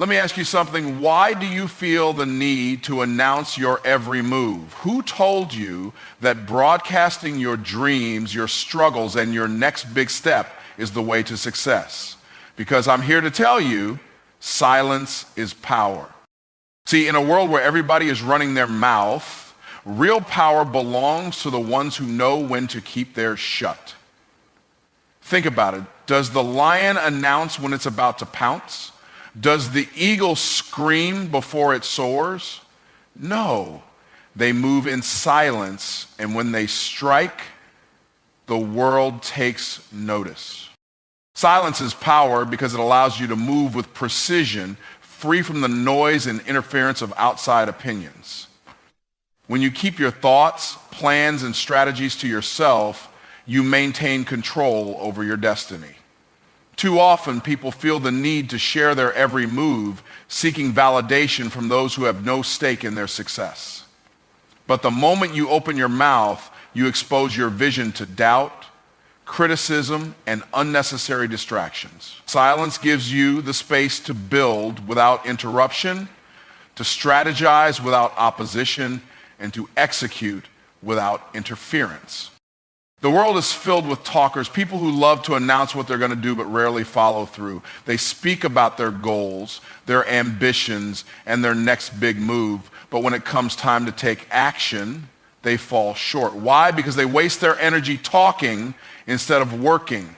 Let me ask you something. Why do you feel the need to announce your every move? Who told you that broadcasting your dreams, your struggles, and your next big step is the way to success? Because I'm here to tell you, silence is power. See, in a world where everybody is running their mouth, real power belongs to the ones who know when to keep theirs shut. Think about it. Does the lion announce when it's about to pounce? Does the eagle scream before it soars? No. They move in silence, and when they strike, the world takes notice. Silence is power because it allows you to move with precision, free from the noise and interference of outside opinions. When you keep your thoughts, plans, and strategies to yourself, you maintain control over your destiny. Too often, people feel the need to share their every move, seeking validation from those who have no stake in their success. But the moment you open your mouth, you expose your vision to doubt, criticism, and unnecessary distractions. Silence gives you the space to build without interruption, to strategize without opposition, and to execute without interference. The world is filled with talkers, people who love to announce what they're going to do but rarely follow through. They speak about their goals, their ambitions, and their next big move. But when it comes time to take action, they fall short. Why? Because they waste their energy talking instead of working.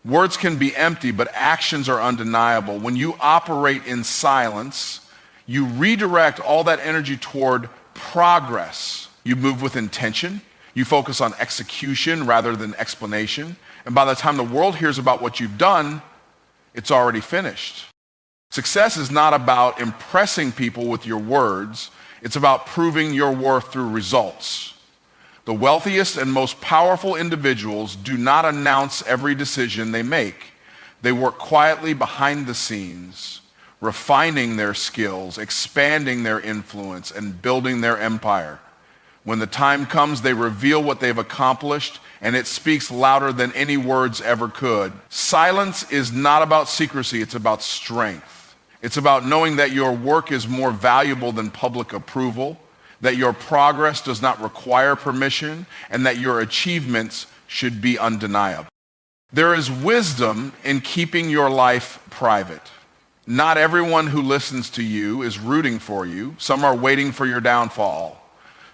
Words can be empty, but actions are undeniable. When you operate in silence, you redirect all that energy toward progress. You move with intention. You focus on execution rather than explanation. And by the time the world hears about what you've done, it's already finished. Success is not about impressing people with your words. It's about proving your worth through results. The wealthiest and most powerful individuals do not announce every decision they make. They work quietly behind the scenes, refining their skills, expanding their influence, and building their empire. When the time comes, they reveal what they've accomplished, and it speaks louder than any words ever could. Silence is not about secrecy, it's about strength. It's about knowing that your work is more valuable than public approval, that your progress does not require permission, and that your achievements should be undeniable. There is wisdom in keeping your life private. Not everyone who listens to you is rooting for you. Some are waiting for your downfall.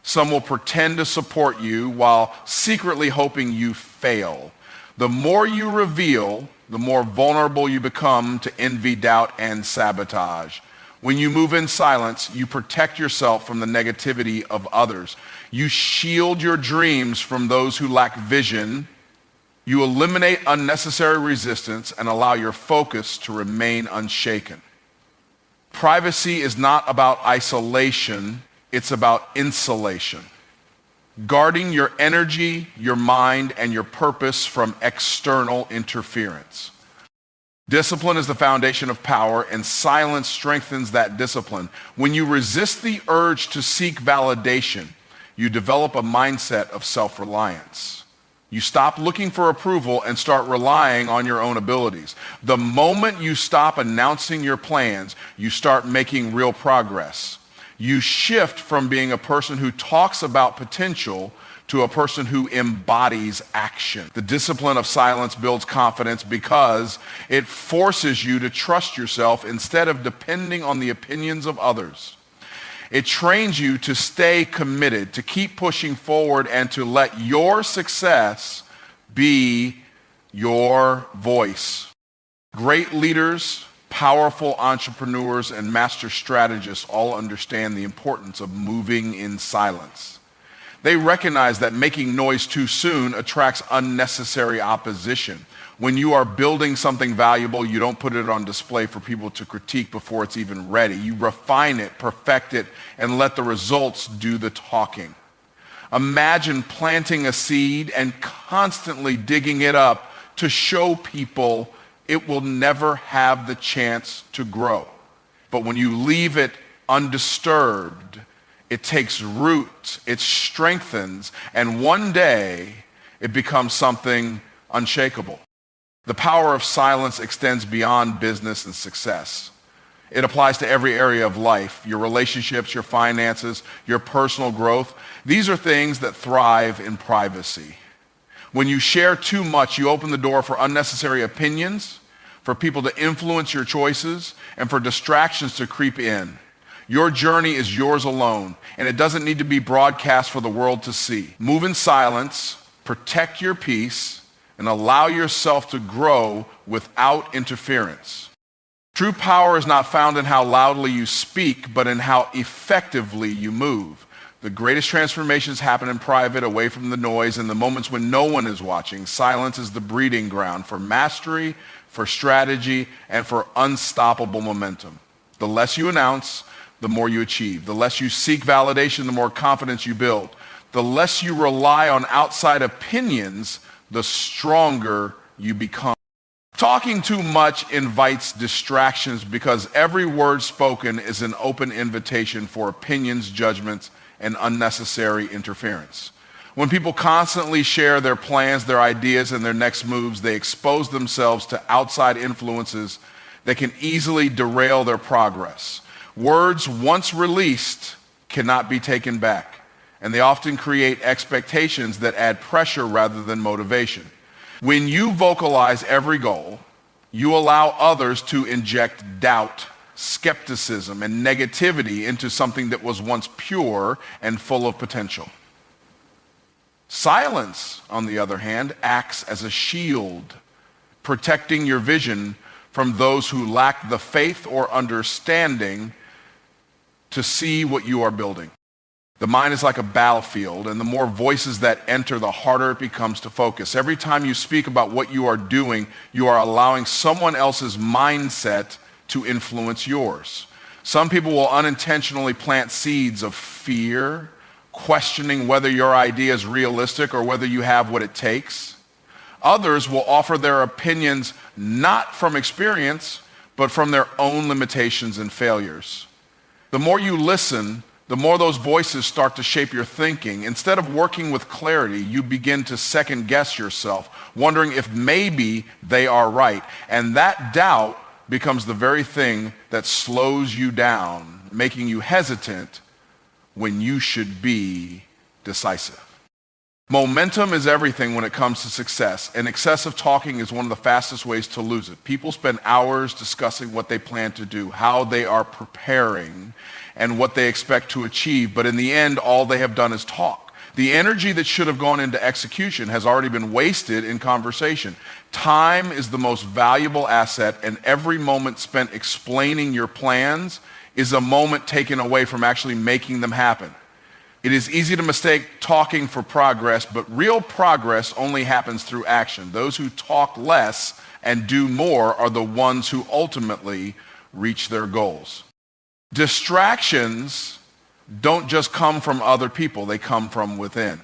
Some will pretend to support you while secretly hoping you fail. The more you reveal, the more vulnerable you become to envy, doubt, and sabotage. When you move in silence, you protect yourself from the negativity of others. You shield your dreams from those who lack vision. You eliminate unnecessary resistance and allow your focus to remain unshaken. Privacy is not about isolation. It's about insulation, guarding your energy, your mind, and your purpose from external interference. Discipline is the foundation of power, and silence strengthens that discipline. When you resist the urge to seek validation, you develop a mindset of self-reliance. You stop looking for approval and start relying on your own abilities. The moment you stop announcing your plans, you start making real progress. You shift from being a person who talks about potential to a person who embodies action. The discipline of silence builds confidence because it forces you to trust yourself instead of depending on the opinions of others. It trains you to stay committed, to keep pushing forward, and to let your success be your voice. Great leaders, powerful entrepreneurs, and master strategists all understand the importance of moving in silence. They recognize that making noise too soon attracts unnecessary opposition. When you are building something valuable, you don't put it on display for people to critique before it's even ready. You refine it, perfect it, and let the results do the talking. Imagine planting a seed and constantly digging it up to show people it will never have the chance to grow. But when you leave it undisturbed, it takes root, it strengthens, and one day it becomes something unshakable. The power of silence extends beyond business and success. It applies to every area of life, your relationships, your finances, your personal growth. These are things that thrive in privacy. When you share too much, you open the door for unnecessary opinions, for people to influence your choices, and for distractions to creep in. Your journey is yours alone, and it doesn't need to be broadcast for the world to see. Move in silence, protect your peace, and allow yourself to grow without interference. True power is not found in how loudly you speak, but in how effectively you move. The greatest transformations happen in private, away from the noise, in the moments when no one is watching. Silence is the breeding ground for mastery, for strategy, and for unstoppable momentum. The less you announce, the more you achieve. The less you seek validation, the more confidence you build. The less you rely on outside opinions, the stronger you become. Talking too much invites distractions because every word spoken is an open invitation for opinions, judgments, and unnecessary interference. When people constantly share their plans, their ideas, and their next moves, they expose themselves to outside influences that can easily derail their progress. Words once released cannot be taken back, and they often create expectations that add pressure rather than motivation. When you vocalize every goal, you allow others to inject doubt, skepticism, and negativity into something that was once pure and full of potential. Silence, on the other hand, acts as a shield, protecting your vision from those who lack the faith or understanding to see what you are building. The mind is like a battlefield, and the more voices that enter, the harder it becomes to focus. Every time you speak about what you are doing, you are allowing someone else's mindset to influence yours. Some people will unintentionally plant seeds of fear, questioning whether your idea is realistic or whether you have what it takes. Others will offer their opinions not from experience, but from their own limitations and failures. The more you listen, the more those voices start to shape your thinking. Instead of working with clarity, you begin to second guess yourself, wondering if maybe they are right. And that doubt becomes the very thing that slows you down, making you hesitant when you should be decisive. Momentum is everything when it comes to success, and excessive talking is one of the fastest ways to lose it. People spend hours discussing what they plan to do, how they are preparing, and what they expect to achieve, but in the end, all they have done is talk. The energy that should have gone into execution has already been wasted in conversation. Time is the most valuable asset, and every moment spent explaining your plans is a moment taken away from actually making them happen. It is easy to mistake talking for progress, but real progress only happens through action. Those who talk less and do more are the ones who ultimately reach their goals. Distractions don't just come from other people, they come from within.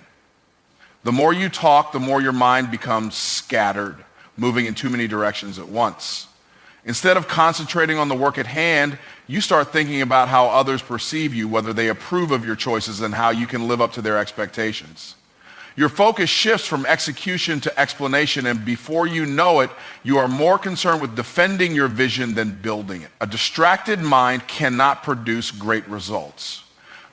The more you talk, the more your mind becomes scattered, moving in too many directions at once. Instead of concentrating on the work at hand, you start thinking about how others perceive you, whether they approve of your choices, and how you can live up to their expectations. Your focus shifts from execution to explanation, and before you know it, you are more concerned with defending your vision than building it. A distracted mind cannot produce great results.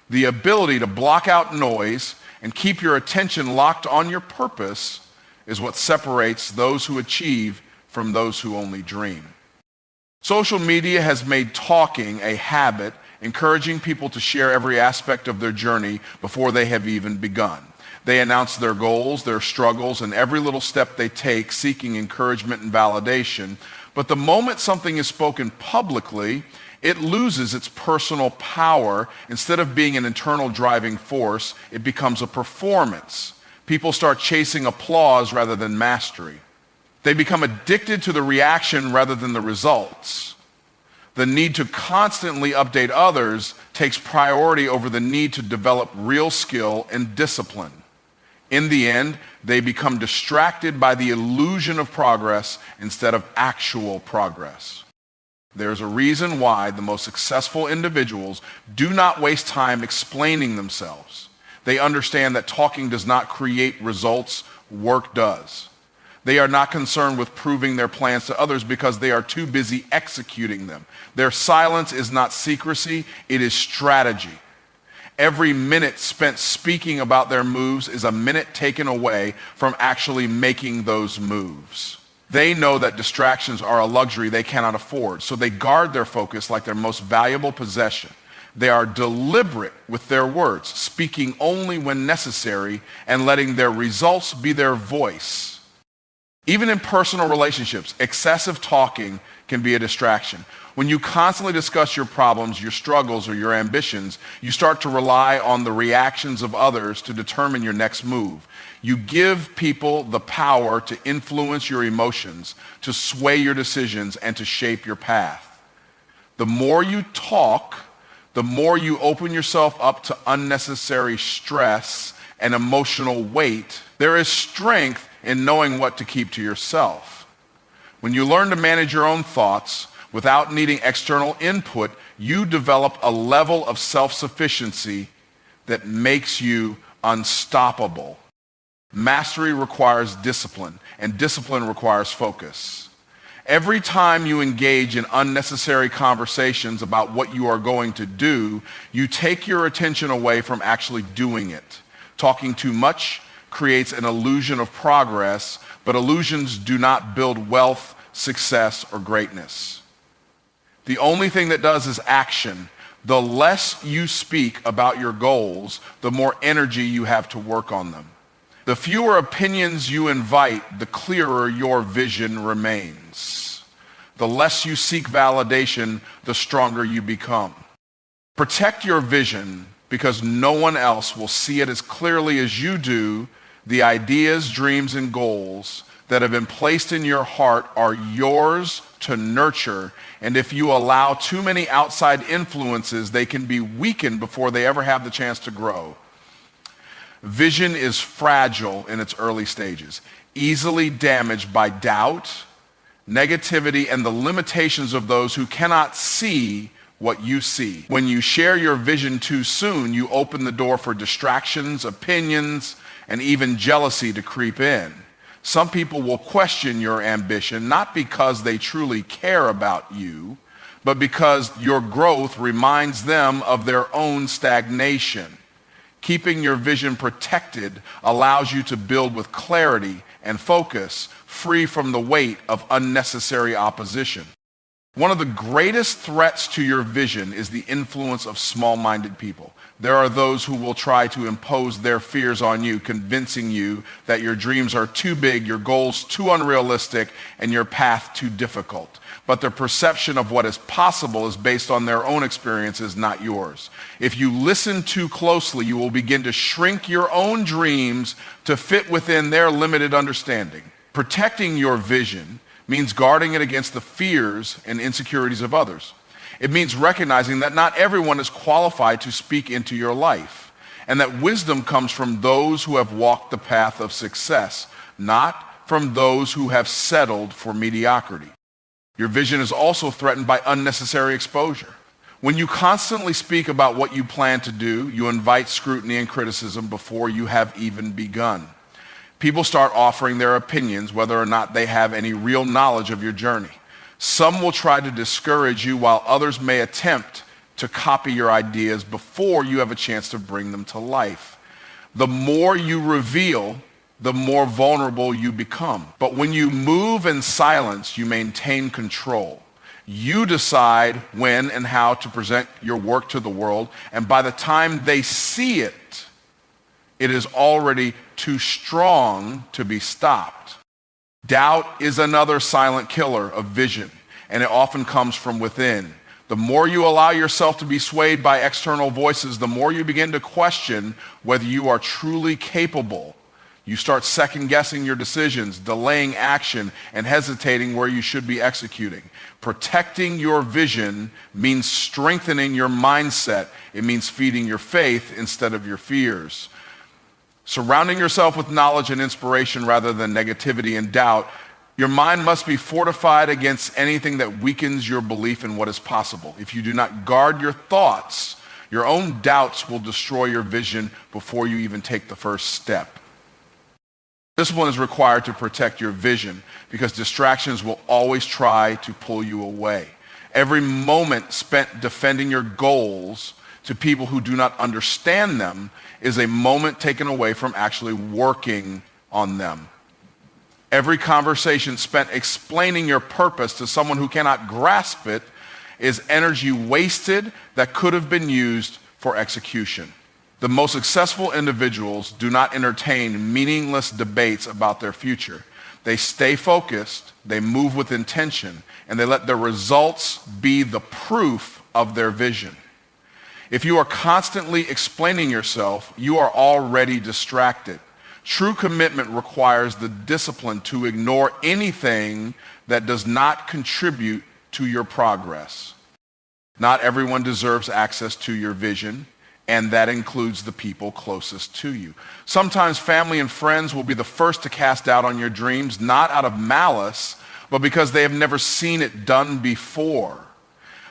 The ability to block out noise and keep your attention locked on your purpose is what separates those who achieve from those who only dream. Social media has made talking a habit, encouraging people to share every aspect of their journey before they have even begun. They announce their goals, their struggles, and every little step they take, seeking encouragement and validation. But the moment something is spoken publicly, it loses its personal power. Instead of being an internal driving force, it becomes a performance. People start chasing applause rather than mastery. They become addicted to the reaction rather than the results. The need to constantly update others takes priority over the need to develop real skill and discipline. In the end, they become distracted by the illusion of progress instead of actual progress. There's a reason why the most successful individuals do not waste time explaining themselves. They understand that talking does not create results, work does. They are not concerned with proving their plans to others because they are too busy executing them. Their silence is not secrecy, it is strategy. Every minute spent speaking about their moves is a minute taken away from actually making those moves. They know that distractions are a luxury they cannot afford, so they guard their focus like their most valuable possession. They are deliberate with their words, speaking only when necessary and letting their results be their voice. Even in personal relationships, excessive talking can be a distraction. When you constantly discuss your problems, your struggles, or your ambitions, you start to rely on the reactions of others to determine your next move. You give people the power to influence your emotions, to sway your decisions, and to shape your path. The more you talk, the more you open yourself up to unnecessary stress and emotional weight. There is strength in knowing what to keep to yourself. When you learn to manage your own thoughts without needing external input, you develop a level of self-sufficiency that makes you unstoppable. Mastery requires discipline, and discipline requires focus. Every time you engage in unnecessary conversations about what you are going to do, you take your attention away from actually doing it. Talking too much creates an illusion of progress, but illusions do not build wealth, success, or greatness. The only thing that does is action. The less you speak about your goals, the more energy you have to work on them. The fewer opinions you invite, the clearer your vision remains. The less you seek validation, the stronger you become. Protect your vision because no one else will see it as clearly as you do. The ideas, dreams, and goals that have been placed in your heart are yours to nurture, and if you allow too many outside influences, they can be weakened before they ever have the chance to grow. Vision is fragile in its early stages, easily damaged by doubt, negativity, and the limitations of those who cannot see what you see. When you share your vision too soon, you open the door for distractions, opinions, and even jealousy to creep in. Some people will question your ambition, not because they truly care about you, but because your growth reminds them of their own stagnation. Keeping your vision protected allows you to build with clarity and focus, free from the weight of unnecessary opposition. One of the greatest threats to your vision is the influence of small-minded people. There are those who will try to impose their fears on you, convincing you that your dreams are too big, your goals too unrealistic, and your path too difficult. But their perception of what is possible is based on their own experiences, not yours. If you listen too closely, you will begin to shrink your own dreams to fit within their limited understanding. Protecting your vision means guarding it against the fears and insecurities of others. It means recognizing that not everyone is qualified to speak into your life, and that wisdom comes from those who have walked the path of success, not from those who have settled for mediocrity. Your vision is also threatened by unnecessary exposure. When you constantly speak about what you plan to do, you invite scrutiny and criticism before you have even begun. People start offering their opinions whether or not they have any real knowledge of your journey. Some will try to discourage you while others may attempt to copy your ideas before you have a chance to bring them to life. The more you reveal, the more vulnerable you become. But when you move in silence, you maintain control. You decide when and how to present your work to the world, and by the time they see it, it is already too strong to be stopped. Doubt is another silent killer of vision, and it often comes from within. The more you allow yourself to be swayed by external voices, the more you begin to question whether you are truly capable. You start second-guessing your decisions, delaying action, and hesitating where you should be executing. Protecting your vision means strengthening your mindset. It means feeding your faith instead of your fears. Surrounding yourself with knowledge and inspiration rather than negativity and doubt. Your mind must be fortified against anything that weakens your belief in what is possible. If you do not guard your thoughts, your own doubts will destroy your vision before you even take the first step. Discipline is required to protect your vision because distractions will always try to pull you away. Every moment spent defending your goals to people who do not understand them is a moment taken away from actually working on them. Every conversation spent explaining your purpose to someone who cannot grasp it is energy wasted that could have been used for execution. The most successful individuals do not entertain meaningless debates about their future. They stay focused, they move with intention, and they let their results be the proof of their vision. If you are constantly explaining yourself, you are already distracted. True commitment requires the discipline to ignore anything that does not contribute to your progress. Not everyone deserves access to your vision, and that includes the people closest to you. Sometimes family and friends will be the first to cast doubt on your dreams, not out of malice, but because they have never seen it done before.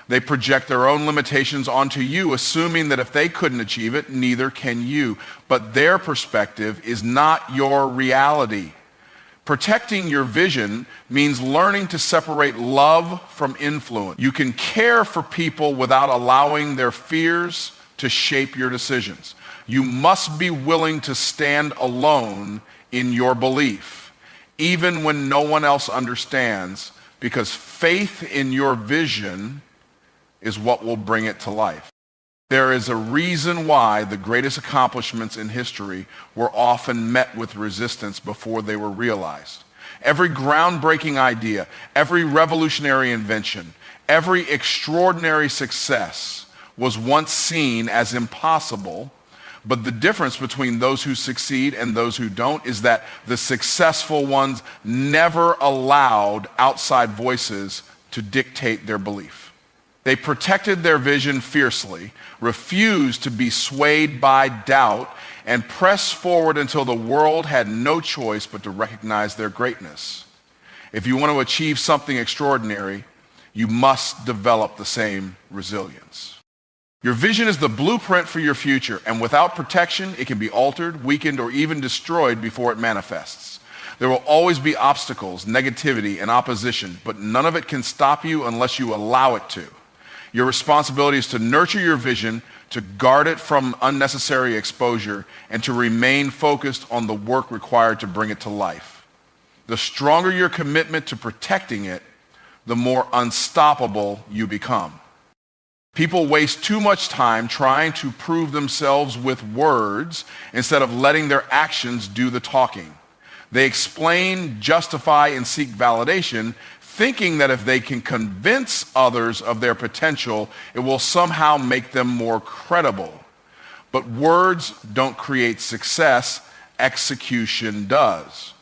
They project their own limitations onto you, assuming that if they couldn't achieve it, neither can you. But their perspective is not your reality. Protecting your vision means learning to separate love from influence. You can care for people without allowing their fears to shape your decisions. You must be willing to stand alone in your belief, even when no one else understands, because faith in your vision is what will bring it to life. There is a reason why the greatest accomplishments in history were often met with resistance before they were realized. Every groundbreaking idea, every revolutionary invention, every extraordinary success was once seen as impossible, but the difference between those who succeed and those who don't is that the successful ones never allowed outside voices to dictate their belief. They protected their vision fiercely, refused to be swayed by doubt, and pressed forward until the world had no choice but to recognize their greatness. If you want to achieve something extraordinary, you must develop the same resilience. Your vision is the blueprint for your future, and without protection, it can be altered, weakened, or even destroyed before it manifests. There will always be obstacles, negativity, and opposition, but none of it can stop you unless you allow it to. Your responsibility is to nurture your vision, to guard it from unnecessary exposure, and to remain focused on the work required to bring it to life. The stronger your commitment to protecting it, the more unstoppable you become. People waste too much time trying to prove themselves with words instead of letting their actions do the talking. They explain, justify, and seek validation, thinking that if they can convince others of their potential, it will somehow make them more credible. But words don't create success, execution does.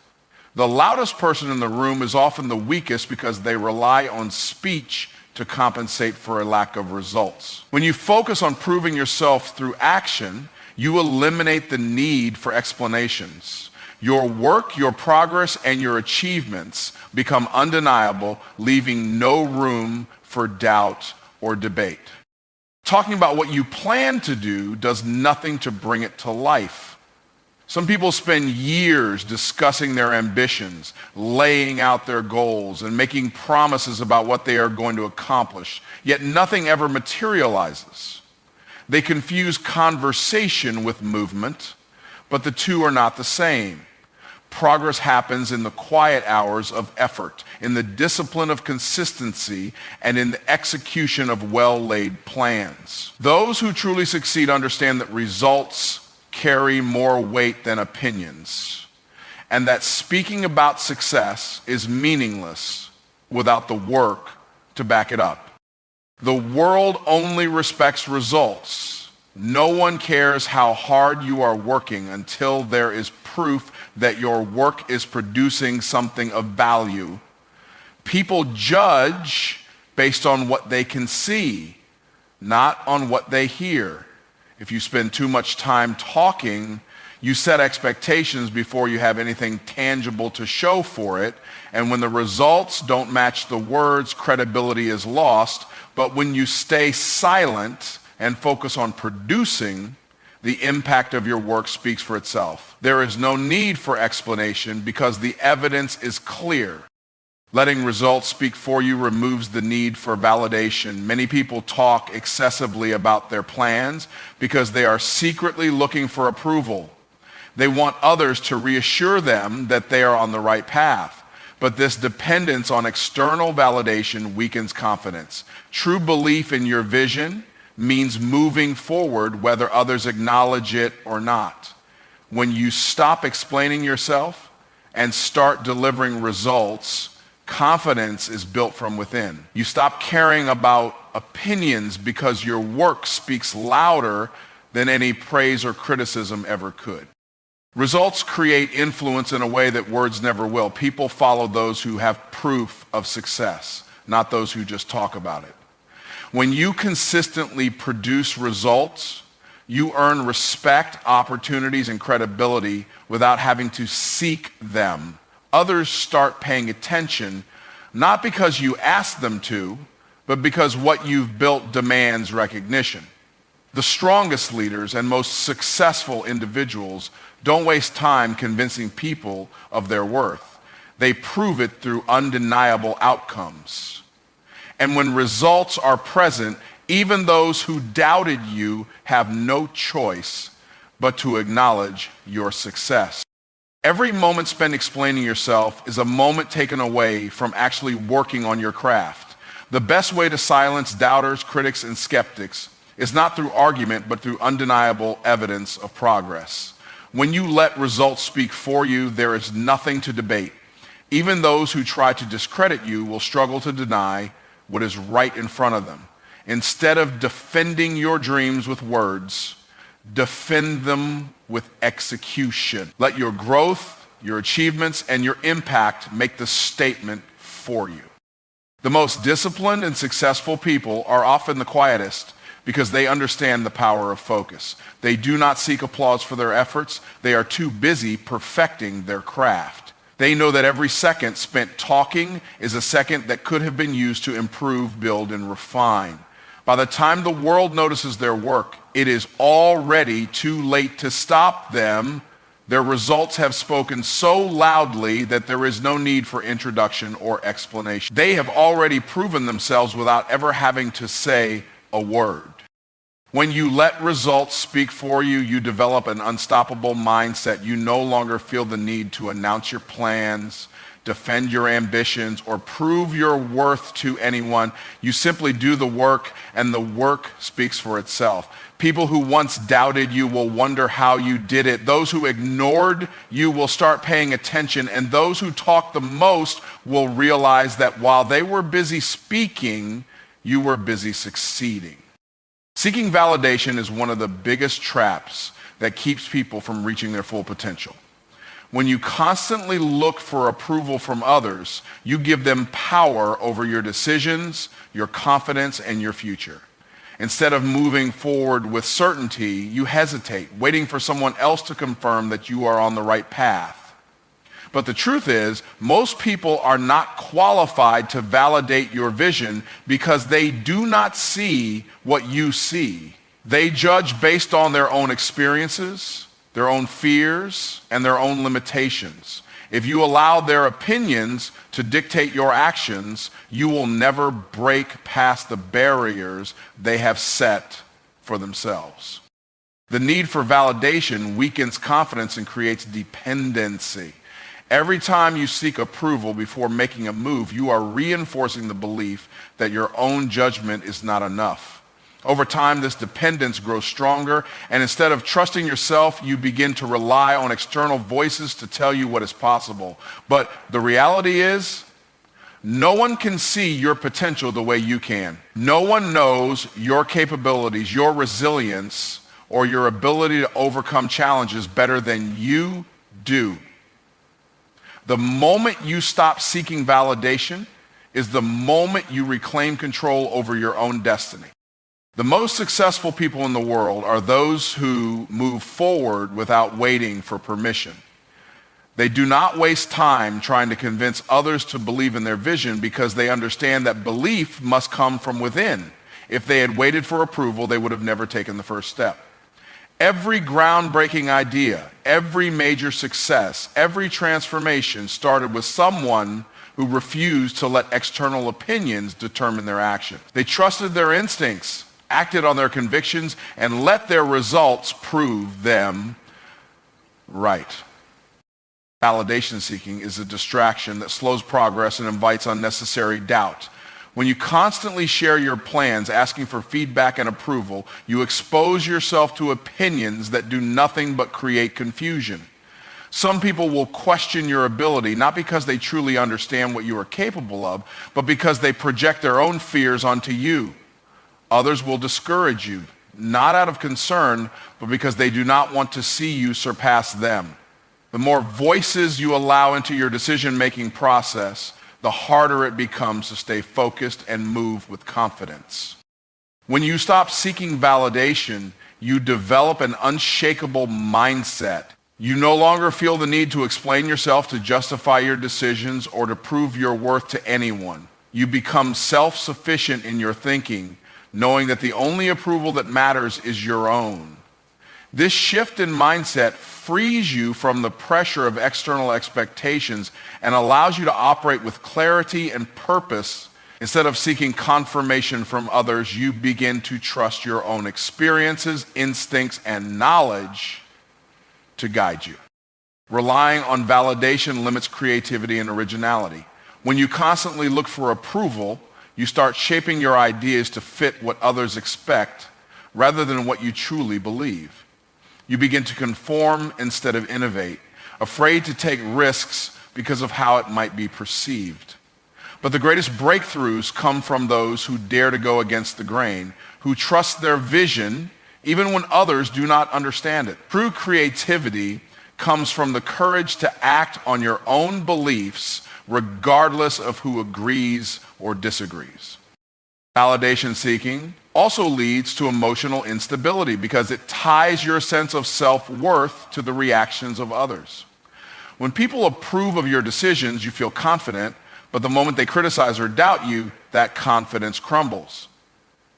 The loudest person in the room is often the weakest because they rely on speech to compensate for a lack of results. When you focus on proving yourself through action, you eliminate the need for explanations. Your work, your progress, and your achievements become undeniable, leaving no room for doubt or debate. Talking about what you plan to do does nothing to bring it to life. Some people spend years discussing their ambitions, laying out their goals, and making promises about what they are going to accomplish, yet nothing ever materializes. They confuse conversation with movement, but the two are not the same. Progress happens in the quiet hours of effort, in the discipline of consistency, and in the execution of well-laid plans. Those who truly succeed understand that results carry more weight than opinions, and that speaking about success is meaningless without the work to back it up. The world only respects results. No one cares how hard you are working until there is proof that your work is producing something of value. People judge based on what they can see, not on what they hear. If you spend too much time talking, you set expectations before you have anything tangible to show for it. And when the results don't match the words, credibility is lost. But when you stay silent and focus on producing, the impact of your work speaks for itself. There is no need for explanation because the evidence is clear. Letting results speak for you removes the need for validation. Many people talk excessively about their plans because they are secretly looking for approval. They want others to reassure them that they are on the right path. But this dependence on external validation weakens confidence. True belief in your vision means moving forward whether others acknowledge it or not. When you stop explaining yourself and start delivering results, confidence is built from within. You stop caring about opinions because your work speaks louder than any praise or criticism ever could. Results create influence in a way that words never will. People follow those who have proof of success, not those who just talk about it. When you consistently produce results, you earn respect, opportunities, and credibility without having to seek them. Others start paying attention, not because you ask them to, but because what you've built demands recognition. The strongest leaders and most successful individuals don't waste time convincing people of their worth. They prove it through undeniable outcomes. And when results are present, even those who doubted you have no choice but to acknowledge your success. Every moment spent explaining yourself is a moment taken away from actually working on your craft. The best way to silence doubters, critics, and skeptics is not through argument, but through undeniable evidence of progress. When you let results speak for you, there is nothing to debate. Even those who try to discredit you will struggle to deny what is right in front of them. Instead of defending your dreams with words, defend them with execution. Let your growth, your achievements, and your impact make the statement for you. The most disciplined and successful people are often the quietest because they understand the power of focus. They do not seek applause for their efforts. They are too busy perfecting their craft. They know that every second spent talking is a second that could have been used to improve, build, and refine. By the time the world notices their work, it is already too late to stop them. Their results have spoken so loudly that there is no need for introduction or explanation. They have already proven themselves without ever having to say a word. When you let results speak for you, you develop an unstoppable mindset. You no longer feel the need to announce your plans, defend your ambitions, or prove your worth to anyone. You simply do the work, and the work speaks for itself. People who once doubted you will wonder how you did it. Those who ignored you will start paying attention, and those who talk the most will realize that while they were busy speaking, you were busy succeeding. Seeking validation is one of the biggest traps that keeps people from reaching their full potential. When you constantly look for approval from others, you give them power over your decisions, your confidence, and your future. Instead of moving forward with certainty, you hesitate, waiting for someone else to confirm that you are on the right path. But the truth is, most people are not qualified to validate your vision because they do not see what you see. They judge based on their own experiences, their own fears, and their own limitations. If you allow their opinions to dictate your actions, you will never break past the barriers they have set for themselves. The need for validation weakens confidence and creates dependency. Every time you seek approval before making a move, you are reinforcing the belief that your own judgment is not enough. Over time, this dependence grows stronger, and instead of trusting yourself, you begin to rely on external voices to tell you what is possible. But the reality is, no one can see your potential the way you can. No one knows your capabilities, your resilience, or your ability to overcome challenges better than you do. The moment you stop seeking validation is the moment you reclaim control over your own destiny. The most successful people in the world are those who move forward without waiting for permission. They do not waste time trying to convince others to believe in their vision because they understand that belief must come from within. If they had waited for approval, they would have never taken the first step. Every groundbreaking idea, every major success, every transformation started with someone who refused to let external opinions determine their action. They trusted their instincts, acted on their convictions, and let their results prove them right. Validation seeking is a distraction that slows progress and invites unnecessary doubt. When you constantly share your plans, asking for feedback and approval, you expose yourself to opinions that do nothing but create confusion. Some people will question your ability, not because they truly understand what you are capable of, but because they project their own fears onto you. Others will discourage you, not out of concern, but because they do not want to see you surpass them. The more voices you allow into your decision-making process, the harder it becomes to stay focused and move with confidence. When you stop seeking validation, you develop an unshakable mindset. You no longer feel the need to explain yourself, to justify your decisions, or to prove your worth to anyone. You become self-sufficient in your thinking, knowing that the only approval that matters is your own. This shift in mindset frees you from the pressure of external expectations and allows you to operate with clarity and purpose. Instead of seeking confirmation from others, you begin to trust your own experiences, instincts, and knowledge to guide you. Relying on validation limits creativity and originality. When you constantly look for approval, you start shaping your ideas to fit what others expect rather than what you truly believe. You begin to conform instead of innovate, afraid to take risks because of how it might be perceived. But the greatest breakthroughs come from those who dare to go against the grain, who trust their vision even when others do not understand it. True creativity comes from the courage to act on your own beliefs regardless of who agrees or disagrees. Validation seeking also leads to emotional instability because it ties your sense of self-worth to the reactions of others. When people approve of your decisions, you feel confident, but the moment they criticize or doubt you, that confidence crumbles.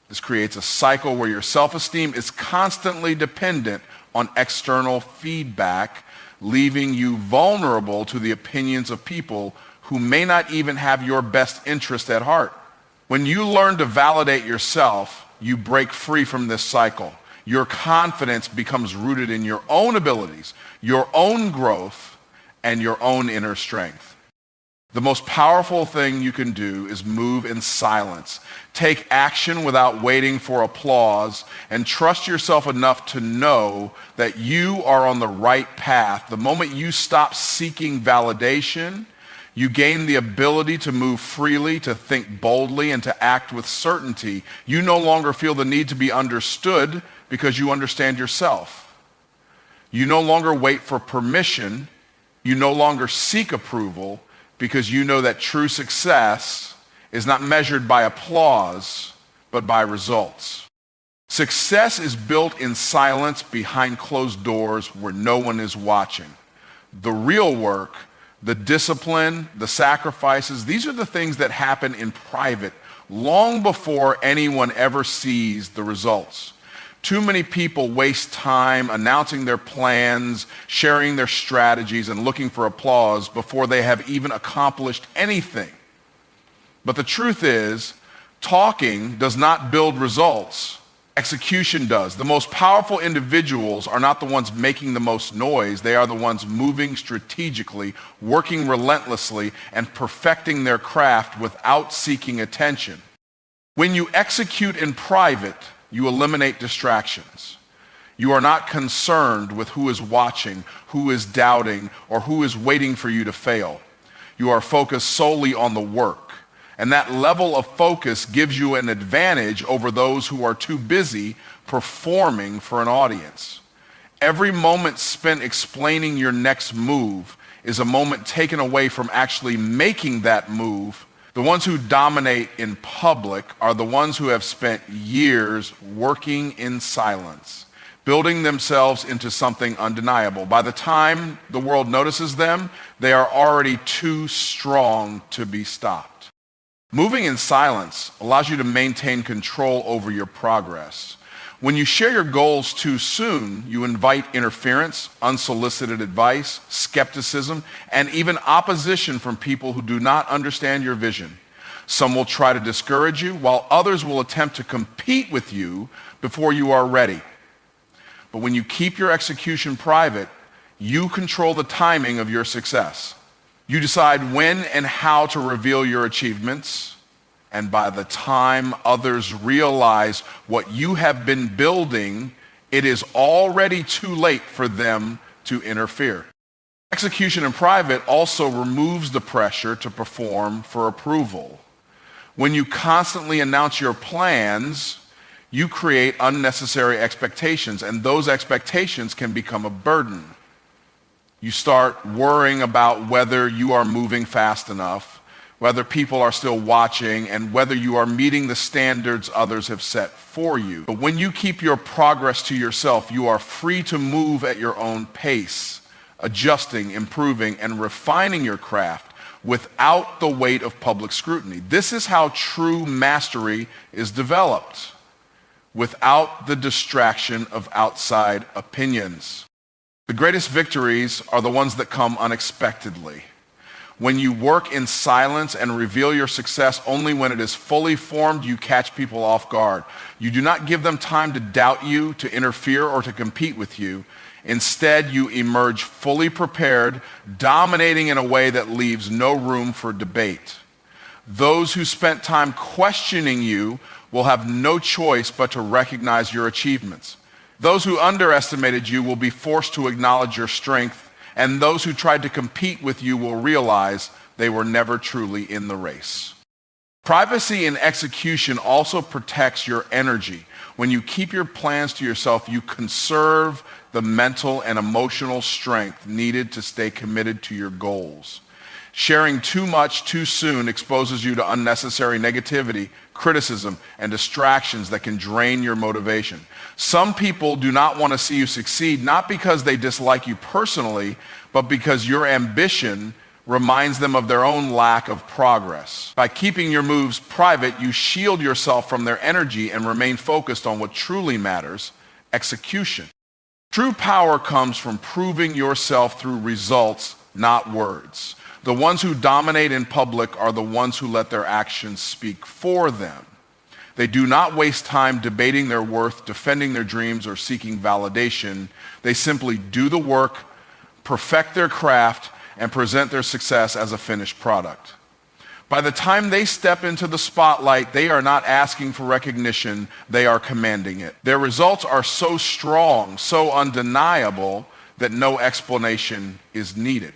This creates a cycle where your self-esteem is constantly dependent on external feedback, leaving you vulnerable to the opinions of people who may not even have your best interest at heart. When you learn to validate yourself, you break free from this cycle. Your confidence becomes rooted in your own abilities, your own growth, and your own inner strength. The most powerful thing you can do is move in silence. Take action without waiting for applause, and trust yourself enough to know that you are on the right path. The moment you stop seeking validation, you gain the ability to move freely, to think boldly, and to act with certainty. You no longer feel the need to be understood because you understand yourself. You no longer wait for permission. You no longer seek approval because you know that true success is not measured by applause, but by results. Success is built in silence behind closed doors where no one is watching. The real work, the discipline, the sacrifices, these are the things that happen in private long before anyone ever sees the results. Too many people waste time announcing their plans, sharing their strategies, and looking for applause before they have even accomplished anything. But the truth is, talking does not build results. Execution does. The most powerful individuals are not the ones making the most noise. They are the ones moving strategically, working relentlessly, and perfecting their craft without seeking attention. When you execute in private, you eliminate distractions. You are not concerned with who is watching, who is doubting, or who is waiting for you to fail. You are focused solely on the work. And that level of focus gives you an advantage over those who are too busy performing for an audience. Every moment spent explaining your next move is a moment taken away from actually making that move. The ones who dominate in public are the ones who have spent years working in silence, building themselves into something undeniable. By the time the world notices them, they are already too strong to be stopped. Moving in silence allows you to maintain control over your progress. When you share your goals too soon, you invite interference, unsolicited advice, skepticism, and even opposition from people who do not understand your vision. Some will try to discourage you, while others will attempt to compete with you before you are ready. But when you keep your execution private, you control the timing of your success. You decide when and how to reveal your achievements, and by the time others realize what you have been building, it is already too late for them to interfere. Execution in private also removes the pressure to perform for approval. When you constantly announce your plans, you create unnecessary expectations, and those expectations can become a burden. You start worrying about whether you are moving fast enough, whether people are still watching, and whether you are meeting the standards others have set for you. But when you keep your progress to yourself, you are free to move at your own pace, adjusting, improving, and refining your craft without the weight of public scrutiny. This is how true mastery is developed, without the distraction of outside opinions. The greatest victories are the ones that come unexpectedly. When you work in silence and reveal your success only when it is fully formed, you catch people off guard. You do not give them time to doubt you, to interfere, or to compete with you. Instead, you emerge fully prepared, dominating in a way that leaves no room for debate. Those who spent time questioning you will have no choice but to recognize your achievements. Those who underestimated you will be forced to acknowledge your strength, and those who tried to compete with you will realize they were never truly in the race. Privacy in execution also protects your energy. When you keep your plans to yourself, you conserve the mental and emotional strength needed to stay committed to your goals. Sharing too much too soon exposes you to unnecessary negativity, criticism, and distractions that can drain your motivation. Some people do not want to see you succeed, not because they dislike you personally, but because your ambition reminds them of their own lack of progress. By keeping your moves private, you shield yourself from their energy and remain focused on what truly matters: execution. True power comes from proving yourself through results, not words. The ones who dominate in public are the ones who let their actions speak for them. They do not waste time debating their worth, defending their dreams, or seeking validation. They simply do the work, perfect their craft, and present their success as a finished product. By the time they step into the spotlight, they are not asking for recognition, they are commanding it. Their results are so strong, so undeniable, that no explanation is needed.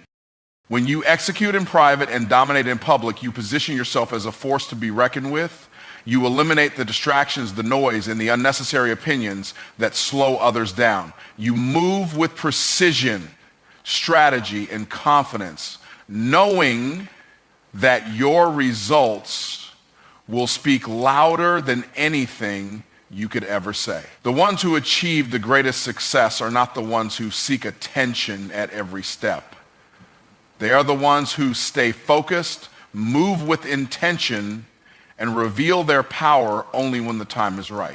When you execute in private and dominate in public, you position yourself as a force to be reckoned with. You eliminate the distractions, the noise, and the unnecessary opinions that slow others down. You move with precision, strategy, and confidence, knowing that your results will speak louder than anything you could ever say. The ones who achieve the greatest success are not the ones who seek attention at every step. They are the ones who stay focused, move with intention, and reveal their power only when the time is right.